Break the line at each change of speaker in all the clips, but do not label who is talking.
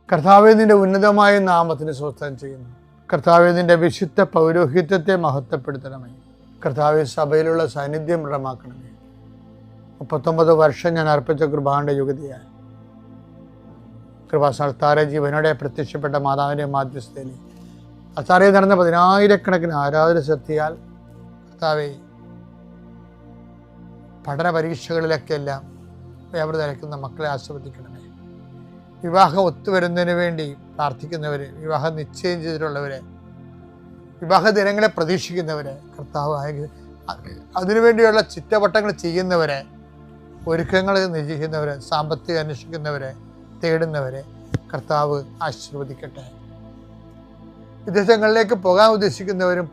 കർത്താവേ, നിന്റെ ഉന്നതമായ നാമത്തിന് സ്വസ്ഥം ചെയ്യുന്നു. കർത്താവേ, നിന്റെ വിശുദ്ധ പൗരോഹിത്യത്തെ മഹത്വപ്പെടുത്തണമേ. കർത്താവേ, സഭയിലുള്ള സാന്നിധ്യം ദൃഢമാക്കണമേ. 39 വർഷം ഞാൻ അർപ്പിച്ച കൃപാന്റെ യുഗതിയായി കൃപാസ്ഥാനത്താരെ ജീവനോടെ പ്രത്യക്ഷപ്പെട്ട മാതാവിൻ്റെ മാധ്യസ്ഥയിൽ അത്താറെ നടന്ന 10,000-കണക്കിന് ആരാധന ശക്തിയാൽ കർത്താവേ, പഠന പരീക്ഷകളിലൊക്കെ എല്ലാം വ്യാപൃതരക്കുന്ന മക്കളെ ആശീർവദിക്കണമേ. വിവാഹം ഒത്തുവരുന്നതിന് വേണ്ടി പ്രാർത്ഥിക്കുന്നവർ, വിവാഹം നിശ്ചയം ചെയ്തിട്ടുള്ളവരെ, വിവാഹ ദിനങ്ങളെ പ്രതീക്ഷിക്കുന്നവരെ, കർത്താവ് അതിനുവേണ്ടിയുള്ള ചുറ്റവട്ടങ്ങൾ ചെയ്യുന്നവരെ, ഒരുക്കങ്ങൾ നിശ്ചയിക്കുന്നവരെ, സാമ്പത്തികം അന്വേഷിക്കുന്നവരെ, തേടുന്നവരെ കർത്താവ് ആശീർവദിക്കട്ടെ. വിദേശങ്ങളിലേക്ക് പോകാൻ ഉദ്ദേശിക്കുന്നവരും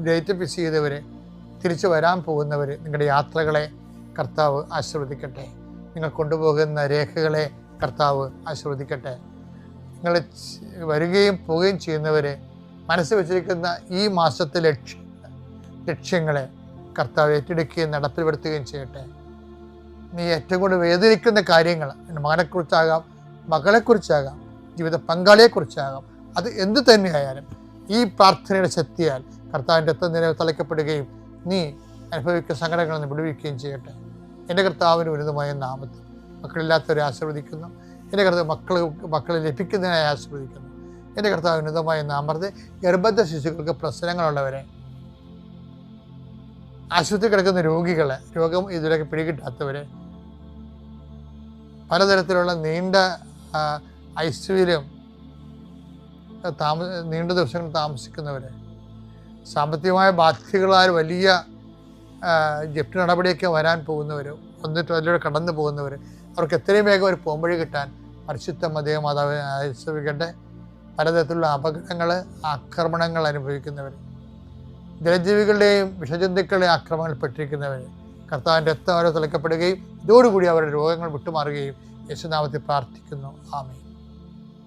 ഡേറ്റ് ഫിക്സ് ചെയ്തവരെ, തിരിച്ചു വരാൻ പോകുന്നവർ, നിങ്ങളുടെ യാത്രകളെ കർത്താവ് ആശീർവദിക്കട്ടെ. നിങ്ങൾ കൊണ്ടുപോകുന്ന രേഖകളെ കർത്താവ് ആശീർവദിക്കട്ടെ. നിങ്ങൾ വരികയും പോവുകയും ചെയ്യുന്നവരെ മനസ്സ് വെച്ചിരിക്കുന്ന ഈ മാസത്തെ ലക്ഷ്യങ്ങളെ കർത്താവ് ഏറ്റെടുക്കുകയും നടപ്പിൽപ്പെടുത്തുകയും ചെയ്യട്ടെ. നീ ഏറ്റവും കൂടുതൽ വേദനിക്കുന്ന കാര്യങ്ങൾ എൻ്റെ മകനെക്കുറിച്ചാകാം, മകളെക്കുറിച്ചാകാം, ജീവിത പങ്കാളിയെക്കുറിച്ചാകാം, അത് എന്തു തന്നെയായാലും ഈ പ്രാർത്ഥനയുടെ ശക്തിയാൽ കർത്താവിൻ്റെ രക്തം തളയ്ക്കപ്പെടുകയും നീ അനുഭവിക്കുന്ന സങ്കടങ്ങളിൽ നിന്ന് വിടുവിക്കുകയും ചെയ്യട്ടെ. എൻ്റെ കർത്താവിന് ഉന്നതമായ നാമത്തിൽ മക്കളില്ലാത്തവരെ ആശീർവദിക്കുന്നു. എൻ്റെ കർത്താവ് മക്കൾ ലഭിക്കുന്നതിനായി ആശീർവദിക്കുന്നു. എൻ്റെ കർത്താവ് ഉന്നതമായ നാമത്തെ ഗർഭസ്ഥ ശിശുക്കൾക്ക് പ്രശ്നങ്ങളുള്ളവരെ, ആശുപത്രി കിടക്കുന്ന രോഗികളെ, രോഗം ഇതിലൊക്കെ പിടികിട്ടാത്തവരെ, പലതരത്തിലുള്ള നീണ്ട ഐസിയുവിലും നീണ്ട ദിവസങ്ങൾ താമസിക്കുന്നവരെ, സാമ്പത്തികമായ ബാധ്യതകളാൽ വലിയ ജപ്തി നടപടിയൊക്കെ വരാൻ പോകുന്നവർ, വന്നിട്ട് അതിലൂടെ കടന്നു പോകുന്നവർ, അവർക്ക് എത്രയും വേഗം ഒരു പോംവഴി കിട്ടാൻ പരിശുദ്ധ മാതാവേ ആശീർവദിക്കട്ടെ. പലതരത്തിലുള്ള അപകടങ്ങൾ, ആക്രമണങ്ങൾ അനുഭവിക്കുന്നവർ, ജലജീവികളുടെയും വിഷജന്തുക്കളുടെയും ആക്രമണങ്ങൾ പെട്ടിരിക്കുന്നവർ കർത്താവിൻ്റെ രക്തം അവരെ തിളക്കപ്പെടുകയും ഇതോടുകൂടി അവരുടെ രോഗങ്ങൾ വിട്ടുമാറുകയും യേശുനാമത്തിൽ പ്രാർത്ഥിക്കുന്നു. ആമേൻ.